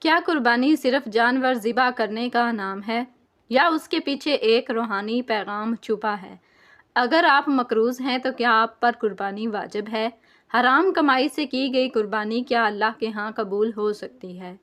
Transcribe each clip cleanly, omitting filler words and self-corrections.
کیا قربانی صرف جانور ذبح کرنے کا نام ہے یا اس کے پیچھے ایک روحانی پیغام چھپا ہے؟ اگر آپ مقروض ہیں تو کیا آپ پر قربانی واجب ہے؟ حرام کمائی سے کی گئی قربانی کیا اللہ کے ہاں قبول ہو سکتی ہے؟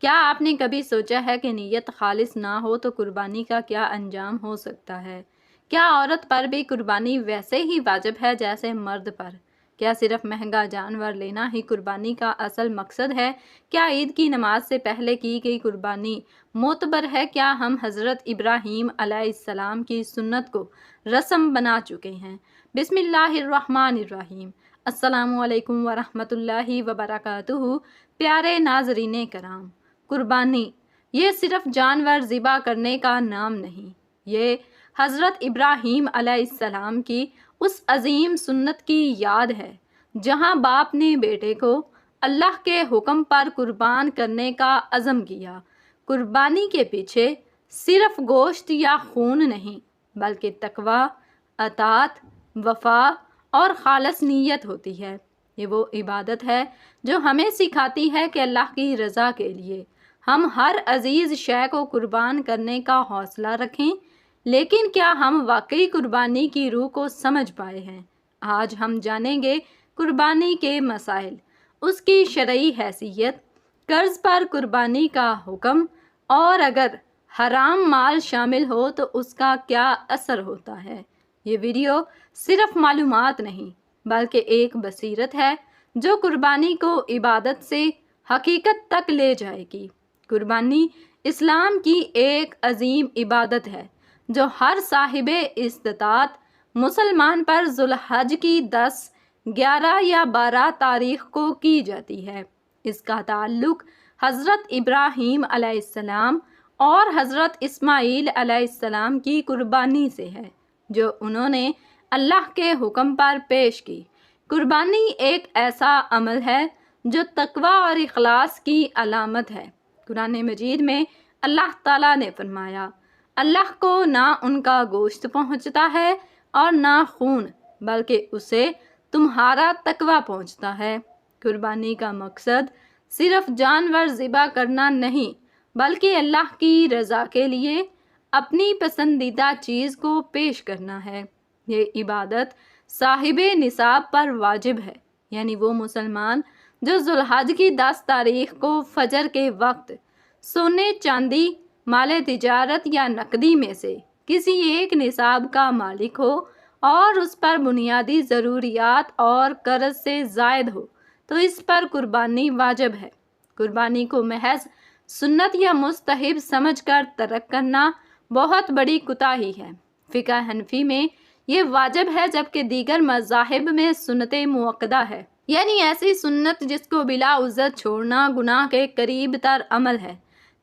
کیا آپ نے کبھی سوچا ہے کہ نیت خالص نہ ہو تو قربانی کا کیا انجام ہو سکتا ہے؟ کیا عورت پر بھی قربانی ویسے ہی واجب ہے جیسے مرد پر؟ کیا صرف مہنگا جانور لینا ہی قربانی کا اصل مقصد ہے؟ کیا عید کی نماز سے پہلے کی گئی قربانی معتبر ہے؟ کیا ہم حضرت ابراہیم علیہ السلام کی سنت کو رسم بنا چکے ہیں؟ بسم اللہ الرحمن الرحیم۔ السلام علیکم ورحمۃ اللہ وبرکاتہ۔ پیارے ناظرین کرام، قربانی یہ صرف جانور ذبح کرنے کا نام نہیں، یہ حضرت ابراہیم علیہ السلام کی اس عظیم سنت کی یاد ہے جہاں باپ نے بیٹے کو اللہ کے حکم پر قربان کرنے کا عزم کیا۔ قربانی کے پیچھے صرف گوشت یا خون نہیں بلکہ تقویٰ، اطاعت، وفا اور خالص نیت ہوتی ہے۔ یہ وہ عبادت ہے جو ہمیں سکھاتی ہے کہ اللہ کی رضا کے لیے ہم ہر عزیز شے کو قربان کرنے کا حوصلہ رکھیں۔ لیکن کیا ہم واقعی قربانی کی روح کو سمجھ پائے ہیں؟ آج ہم جانیں گے قربانی کے مسائل، اس کی شرعی حیثیت، قرض پر قربانی کا حکم، اور اگر حرام مال شامل ہو تو اس کا کیا اثر ہوتا ہے۔ یہ ویڈیو صرف معلومات نہیں بلکہ ایک بصیرت ہے جو قربانی کو عبادت سے حقیقت تک لے جائے گی۔ قربانی اسلام کی ایک عظیم عبادت ہے جو ہر صاحب استطاعت مسلمان پر ذوالحج کی 10، 11 یا 12 تاریخ کو کی جاتی ہے۔ اس کا تعلق حضرت ابراہیم علیہ السلام اور حضرت اسماعیل علیہ السلام کی قربانی سے ہے جو انہوں نے اللہ کے حکم پر پیش کی۔ قربانی ایک ایسا عمل ہے جو تقویٰ اور اخلاص کی علامت ہے۔ قرآن مجید میں اللہ تعالیٰ نے فرمایا، اللہ کو نہ ان کا گوشت پہنچتا ہے اور نہ خون، بلکہ اسے تمہارا تقویٰ پہنچتا ہے۔ قربانی کا مقصد صرف جانور ذبح کرنا نہیں بلکہ اللہ کی رضا کے لیے اپنی پسندیدہ چیز کو پیش کرنا ہے۔ یہ عبادت صاحب نصاب پر واجب ہے، یعنی وہ مسلمان جو ذوالحج کی 10 تاریخ کو فجر کے وقت سونے، چاندی، مال تجارت یا نقدی میں سے کسی ایک نصاب کا مالک ہو اور اس پر بنیادی ضروریات اور قرض سے زائد ہو تو اس پر قربانی واجب ہے۔ قربانی کو محض سنت یا مستحب سمجھ کر ترک کرنا بہت بڑی کوتاہی ہے۔ فقہ حنفی میں یہ واجب ہے جبکہ دیگر مذاہب میں سنت مؤکدہ ہے، یعنی ایسی سنت جس کو بلا عذر چھوڑنا گناہ کے قریب تر عمل ہے۔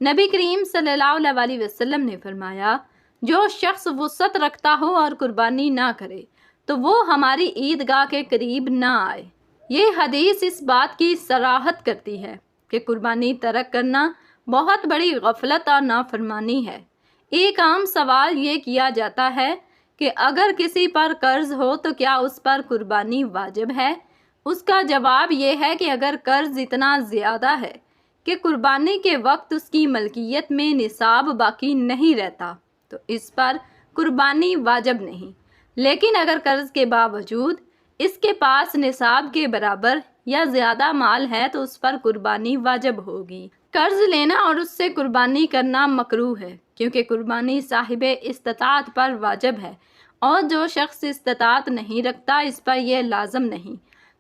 نبی کریم صلی اللہ علیہ وسلم نے فرمایا، جو شخص وسعت رکھتا ہو اور قربانی نہ کرے تو وہ ہماری عیدگاہ کے قریب نہ آئے۔ یہ حدیث اس بات کی صراحت کرتی ہے کہ قربانی ترک کرنا بہت بڑی غفلت اور نافرمانی ہے۔ ایک عام سوال یہ کیا جاتا ہے کہ اگر کسی پر قرض ہو تو کیا اس پر قربانی واجب ہے؟ اس کا جواب یہ ہے کہ اگر قرض اتنا زیادہ ہے کہ قربانی کے وقت اس کی ملکیت میں نصاب باقی نہیں رہتا تو اس پر قربانی واجب نہیں، لیکن اگر قرض کے باوجود اس کے پاس نصاب کے برابر یا زیادہ مال ہے تو اس پر قربانی واجب ہوگی۔ قرض لینا اور اس سے قربانی کرنا مکروہ ہے کیونکہ قربانی صاحب استطاعت پر واجب ہے اور جو شخص استطاعت نہیں رکھتا اس پر یہ لازم نہیں۔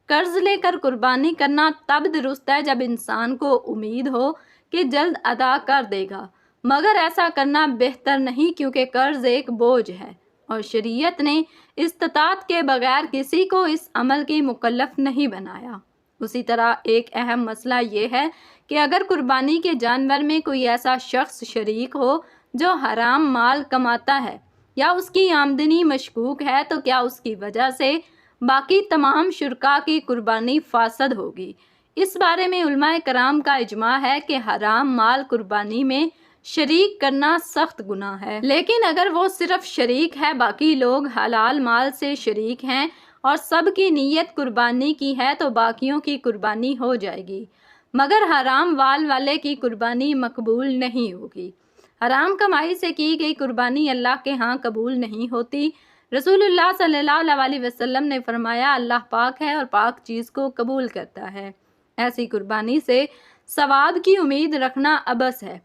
قرض لے کر قربانی کرنا تب درست ہے جب انسان کو امید ہو کہ جلد ادا کر دے گا، مگر ایسا کرنا بہتر نہیں کیونکہ قرض ایک بوجھ ہے اور شریعت نے استطاعت کے بغیر کسی کو اس عمل کی مکلف نہیں بنایا۔ اسی طرح ایک اہم مسئلہ یہ ہے کہ اگر قربانی کے جانور میں کوئی ایسا شخص شریک ہو جو حرام مال کماتا ہے یا اس کی آمدنی مشکوک ہے تو کیا اس کی وجہ سے باقی تمام شرکاء کی قربانی فاسد ہوگی؟ اس بارے میں علماء کرام کا اجماع ہے کہ حرام مال قربانی میں شریک کرنا سخت گناہ ہے، لیکن اگر وہ صرف شریک ہے، باقی لوگ حلال مال سے شریک ہیں اور سب کی نیت قربانی کی ہے تو باقیوں کی قربانی ہو جائے گی۔ مگر حرام والے کی قربانی مقبول نہیں ہوگی۔ حرام کمائی سے کی گئی قربانی اللہ کے ہاں قبول نہیں ہوتی۔ رسول اللہ صلی اللہ علیہ وسلم نے فرمایا، اللہ پاک ہے اور پاک چیز کو قبول کرتا ہے۔ ایسی قربانی سے ثواب کی امید رکھنا عبث ہے۔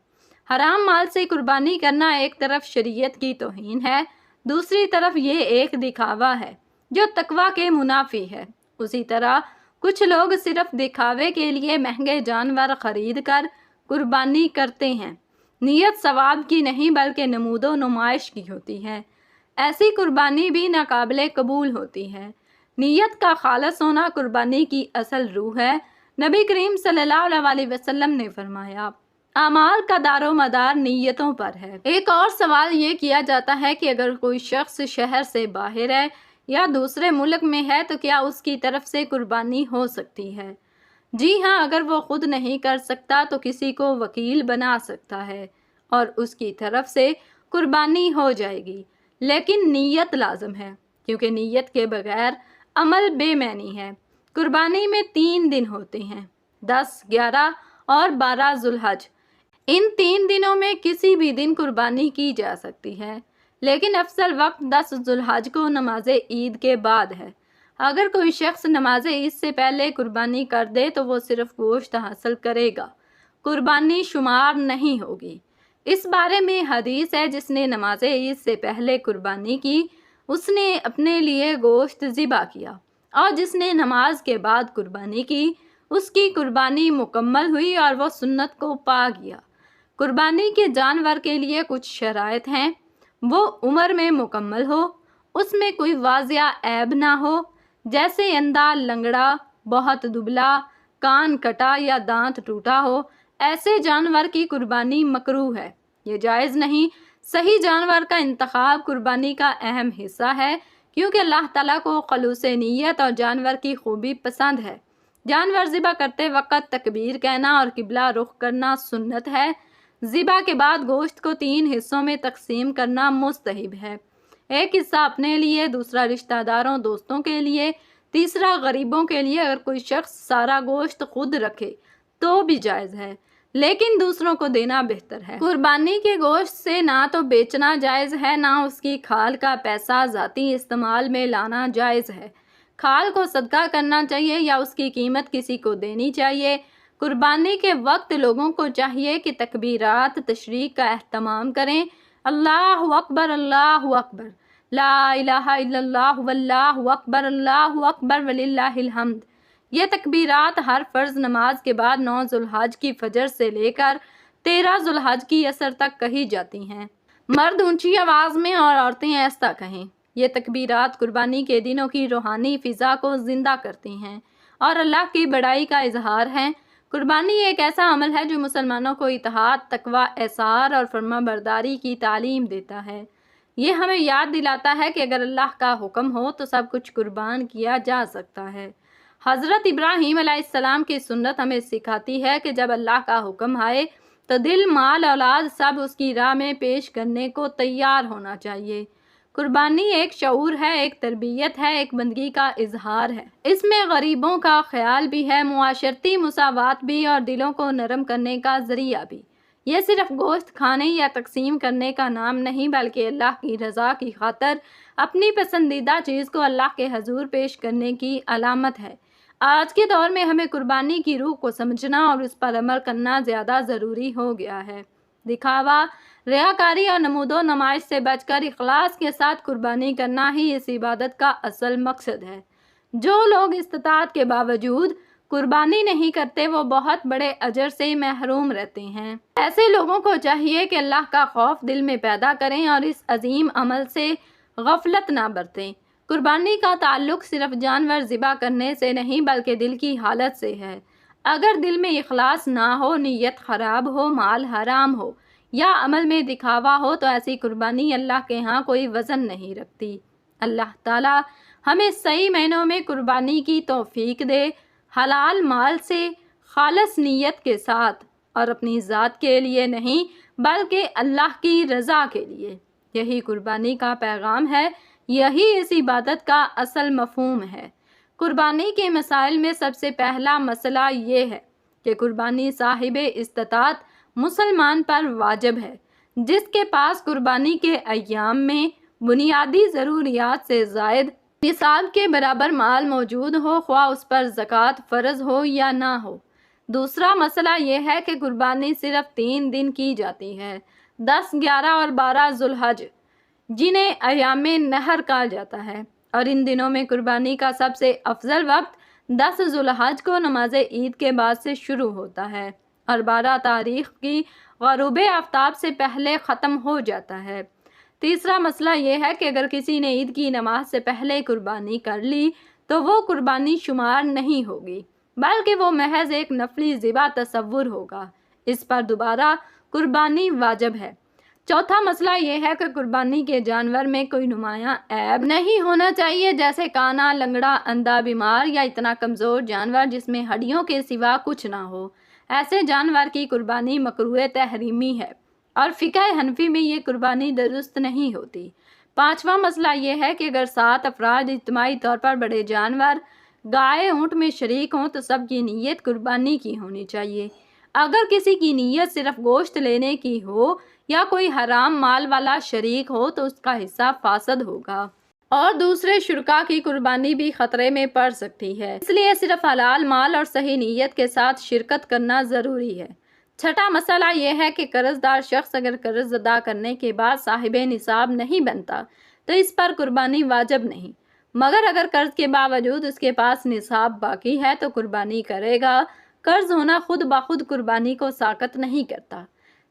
حرام مال سے قربانی کرنا ایک طرف شریعت کی توہین ہے، دوسری طرف یہ ایک دکھاوا ہے جو تقویٰ کے منافی ہے۔ اسی طرح کچھ لوگ صرف دکھاوے کے لیے مہنگے جانور خرید کر قربانی کرتے ہیں۔ نیت ثواب کی نہیں بلکہ نمود و نمائش کی ہوتی ہے۔ ایسی قربانی بھی ناقابل قبول ہوتی ہے۔ نیت کا خالص ہونا قربانی کی اصل روح ہے۔ نبی کریم صلی اللہ علیہ وسلم نے فرمایا، اعمال کا دار و مدار نیتوں پر ہے۔ ایک اور سوال یہ کیا جاتا ہے کہ اگر کوئی شخص شہر سے باہر ہے یا دوسرے ملک میں ہے تو کیا اس کی طرف سے قربانی ہو سکتی ہے؟ جی ہاں، اگر وہ خود نہیں کر سکتا تو کسی کو وکیل بنا سکتا ہے اور اس کی طرف سے قربانی ہو جائے گی، لیکن نیت لازم ہے، کیونکہ نیت کے بغیر عمل بے معنی ہے۔ قربانی میں 3 دن ہوتے ہیں، 10، 11 اور 12 ذوالحج۔ ان 3 دنوں میں کسی بھی دن قربانی کی جا سکتی ہے، لیکن افضل وقت 10 ذوالحج کو نماز عید کے بعد ہے۔ اگر کوئی شخص نماز عید سے پہلے قربانی کر دے تو وہ صرف گوشت حاصل کرے گا، قربانی شمار نہیں ہوگی۔ اس بارے میں حدیث ہے، جس نے نماز عید سے پہلے قربانی کی اس نے اپنے لیے گوشت ذبح کیا، اور جس نے نماز کے بعد قربانی کی اس کی قربانی مکمل ہوئی اور وہ سنت کو پا گیا۔ قربانی کے جانور کے لیے کچھ شرائط ہیں۔ وہ عمر میں مکمل ہو، اس میں کوئی واضح عیب نہ ہو، جیسے اندھا، لنگڑا، بہت دبلا، کان کٹا یا دانت ٹوٹا ہو۔ ایسے جانور کی قربانی مکروہ ہے، یہ جائز نہیں۔ صحیح جانور کا انتخاب قربانی کا اہم حصہ ہے، کیونکہ اللہ تعالیٰ کو خلوص نیت اور جانور کی خوبی پسند ہے۔ جانور ذبح کرتے وقت تکبیر کہنا اور قبلہ رخ کرنا سنت ہے۔ ذبح کے بعد گوشت کو 3 حصوں میں تقسیم کرنا مستحب ہے۔ ایک حصہ اپنے لیے، دوسرا رشتہ داروں دوستوں کے لیے، تیسرا غریبوں کے لیے۔ اگر کوئی شخص سارا گوشت خود رکھے تو بھی جائز ہے، لیکن دوسروں کو دینا بہتر ہے۔ قربانی کے گوشت سے نہ تو بیچنا جائز ہے، نہ اس کی کھال کا پیسہ ذاتی استعمال میں لانا جائز ہے۔ کھال کو صدقہ کرنا چاہیے یا اس کی قیمت کسی کو دینی چاہیے۔ قربانی کے وقت لوگوں کو چاہیے کہ تکبیرات تشریق کا اہتمام کریں۔ اللہ اکبر، اللہ اکبر، لا الہ الا اللہ، واللہ اکبر، اللہ اکبر وللہ الحمد۔ یہ تکبیرات ہر فرض نماز کے بعد 9 ذوالحج کی فجر سے لے کر 13 ذوالحج کی عصر تک کہی جاتی ہیں۔ مرد اونچی آواز میں اور عورتیں ایسا کہیں۔ یہ تکبیرات قربانی کے دنوں کی روحانی فضا کو زندہ کرتی ہیں اور اللہ کی بڑائی کا اظہار ہیں۔ قربانی ایک ایسا عمل ہے جو مسلمانوں کو اتحاد، تقویٰ، ایثار اور فرما برداری کی تعلیم دیتا ہے۔ یہ ہمیں یاد دلاتا ہے کہ اگر اللہ کا حکم ہو تو سب کچھ قربان کیا جا سکتا ہے۔ حضرت ابراہیم علیہ السلام کی سنت ہمیں سکھاتی ہے کہ جب اللہ کا حکم آئے تو دل، مال، اولاد سب اس کی راہ میں پیش کرنے کو تیار ہونا چاہیے۔ قربانی ایک شعور ہے، ایک تربیت ہے، ایک بندگی کا اظہار ہے۔ اس میں غریبوں کا خیال بھی ہے، معاشرتی مساوات بھی اور دلوں کو نرم کرنے کا ذریعہ بھی۔ یہ صرف گوشت کھانے یا تقسیم کرنے کا نام نہیں بلکہ اللہ کی رضا کی خاطر اپنی پسندیدہ چیز کو اللہ کے حضور پیش کرنے کی علامت ہے۔ آج کے دور میں ہمیں قربانی کی روح کو سمجھنا اور اس پر عمل کرنا زیادہ ضروری ہو گیا ہے۔ دکھاوا، ریاکاری اور نمود و نمائش سے بچ کر اخلاص کے ساتھ قربانی کرنا ہی اس عبادت کا اصل مقصد ہے۔ جو لوگ استطاعت کے باوجود قربانی نہیں کرتے وہ بہت بڑے اجر سے محروم رہتے ہیں۔ ایسے لوگوں کو چاہیے کہ اللہ کا خوف دل میں پیدا کریں اور اس عظیم عمل سے غفلت نہ برتیں۔ قربانی کا تعلق صرف جانور ذبح کرنے سے نہیں بلکہ دل کی حالت سے ہے۔ اگر دل میں اخلاص نہ ہو، نیت خراب ہو، مال حرام ہو یا عمل میں دکھاوا ہو تو ایسی قربانی اللہ کے ہاں کوئی وزن نہیں رکھتی۔ اللہ تعالیٰ ہمیں صحیح معنوں میں قربانی کی توفیق دے، حلال مال سے، خالص نیت کے ساتھ، اور اپنی ذات کے لیے نہیں بلکہ اللہ کی رضا کے لیے۔ یہی قربانی کا پیغام ہے، یہی اس عبادت کا اصل مفہوم ہے۔ قربانی کے مسائل میں سب سے پہلا مسئلہ یہ ہے کہ قربانی صاحب استطاعت مسلمان پر واجب ہے، جس کے پاس قربانی کے ایام میں بنیادی ضروریات سے زائد نصاب کے برابر مال موجود ہو، خواہ اس پر زکوٰۃ فرض ہو یا نہ ہو۔ دوسرا مسئلہ یہ ہے کہ قربانی صرف 3 دن کی جاتی ہے، 10، 11 اور 12 ذوالحج، جنہیں ایام نحر کہا جاتا ہے، اور ان دنوں میں قربانی کا سب سے افضل وقت 10 ذوالحج کو نماز عید کے بعد سے شروع ہوتا ہے اور 12 تاریخ کی غروب آفتاب سے پہلے ختم ہو جاتا ہے۔ تیسرا مسئلہ یہ ہے کہ اگر کسی نے عید کی نماز سے پہلے قربانی کر لی تو وہ قربانی شمار نہیں ہوگی، بلکہ وہ محض ایک نفلی ذبح تصور ہوگا، اس پر دوبارہ قربانی واجب ہے۔ چوتھا مسئلہ یہ ہے کہ قربانی کے جانور میں کوئی نمایاں عیب نہیں ہونا چاہیے، جیسے کانا، لنگڑا، اندھا، بیمار یا اتنا کمزور جانور جس میں ہڈیوں کے سوا کچھ نہ ہو۔ ایسے جانور کی قربانی مکروہ تحریمی ہے اور فقہ حنفی میں یہ قربانی درست نہیں ہوتی۔ پانچواں مسئلہ یہ ہے کہ اگر 7 افراد اجتماعی طور پر بڑے جانور گائے اونٹ میں شریک ہوں تو سب کی نیت قربانی کی ہونی چاہیے۔ اگر کسی کی نیت صرف گوشت لینے کی ہو یا کوئی حرام مال والا شریک ہو تو اس کا حصہ فاسد ہوگا اور دوسرے شرکاء کی قربانی بھی خطرے میں پڑ سکتی ہے، اس لیے صرف حلال مال اور صحیح نیت کے ساتھ شرکت کرنا ضروری ہے۔ چھٹا مسئلہ یہ ہے کہ قرض دار شخص اگر قرض ادا کرنے کے بعد صاحب نصاب نہیں بنتا تو اس پر قربانی واجب نہیں، مگر اگر قرض کے باوجود اس کے پاس نصاب باقی ہے تو قربانی کرے گا۔ قرض ہونا خود بخود قربانی کو ساقط نہیں کرتا۔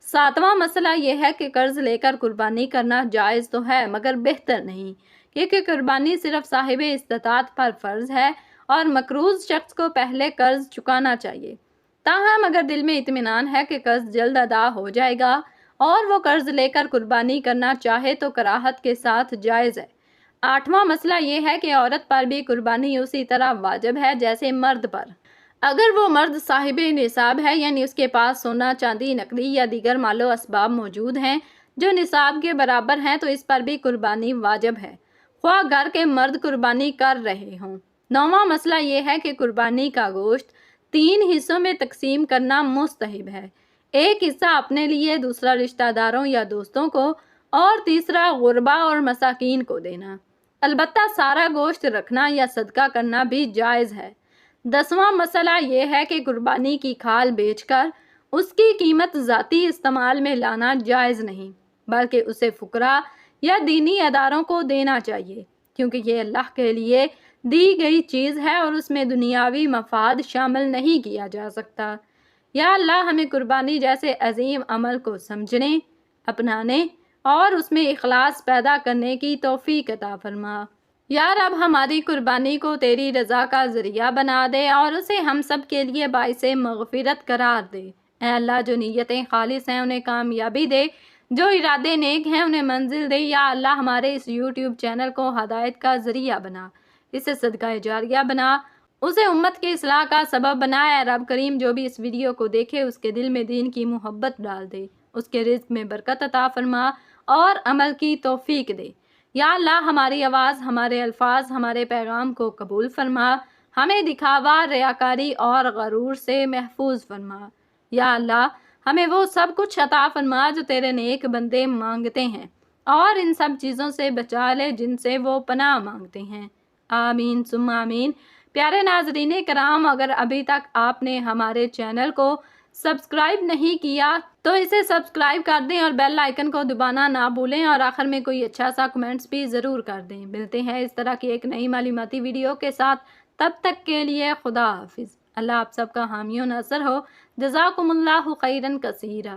ساتواں مسئلہ یہ ہے کہ قرض لے کر قربانی کرنا جائز تو ہے مگر بہتر نہیں، کیونکہ قربانی صرف صاحب استطاعت پر فرض ہے اور مقروض شخص کو پہلے قرض چکانا چاہیے۔ تاہم اگر دل میں اطمینان ہے کہ قرض جلد ادا ہو جائے گا اور وہ قرض لے کر قربانی کرنا چاہے تو کراہت کے ساتھ جائز ہے۔ آٹھواں مسئلہ یہ ہے کہ عورت پر بھی قربانی اسی طرح واجب ہے جیسے مرد پر۔ اگر وہ مرد صاحب نصاب ہے، یعنی اس کے پاس سونا، چاندی، نقدی یا دیگر مال و اسباب موجود ہیں جو نصاب کے برابر ہیں تو اس پر بھی قربانی واجب ہے، خواہ گھر کے مرد قربانی کر رہے ہوں۔ نوواں مسئلہ یہ ہے کہ قربانی کا گوشت 3 حصوں میں تقسیم کرنا مستحب ہے، ایک حصہ اپنے لیے، دوسرا رشتہ داروں یا دوستوں کو اور تیسرا غربا اور مساکین کو دینا۔ البتہ سارا گوشت رکھنا یا صدقہ کرنا بھی جائز ہے۔ 10واں مسئلہ یہ ہے کہ قربانی کی کھال بیچ کر اس کی قیمت ذاتی استعمال میں لانا جائز نہیں، بلکہ اسے فقراء یا دینی اداروں کو دینا چاہیے، کیونکہ یہ اللہ کے لیے دی گئی چیز ہے اور اس میں دنیاوی مفاد شامل نہیں کیا جا سکتا۔ یا اللہ ہمیں قربانی جیسے عظیم عمل کو سمجھنے، اپنانے اور اس میں اخلاص پیدا کرنے کی توفیق عطا فرما۔ یا رب ہماری قربانی کو تیری رضا کا ذریعہ بنا دے اور اسے ہم سب کے لیے باعث مغفرت قرار دے۔ اے اللہ جو نیتیں خالص ہیں انہیں کامیابی دے، جو ارادے نیک ہیں انہیں منزل دے۔ یا اللہ ہمارے اس یوٹیوب چینل کو ہدایت کا ذریعہ بنا، اسے صدقہ جاریہ بنا، اسے امت کے اصلاح کا سبب بنا۔ اے رب کریم جو بھی اس ویڈیو کو دیکھے اس کے دل میں دین کی محبت ڈال دے، اس کے رزق میں برکت عطا فرما اور عمل کی توفیق دے۔ یا اللہ ہماری آواز، ہمارے الفاظ، ہمارے پیغام کو قبول فرما، ہمیں دکھاوا، ریاکاری اور غرور سے محفوظ فرما۔ یا اللہ ہمیں وہ سب کچھ عطا فرما جو تیرے نیک بندے مانگتے ہیں اور ان سب چیزوں سے بچا لے جن سے وہ پناہ مانگتے ہیں۔ آمین ثم آمین۔ پیارے ناظرین کرام، اگر ابھی تک آپ نے ہمارے چینل کو سبسکرائب نہیں کیا تو اسے سبسکرائب کر دیں اور بیل آئیکن کو دبانا نہ بھولیں، اور آخر میں کوئی اچھا سا کمنٹس بھی ضرور کر دیں۔ ملتے ہیں اس طرح کی ایک نئی معلوماتی ویڈیو کے ساتھ، تب تک کے لیے خدا حافظ۔ اللہ آپ سب کا حامی و ناصر ہو۔ جزاکم اللہ خیرا کثیرا۔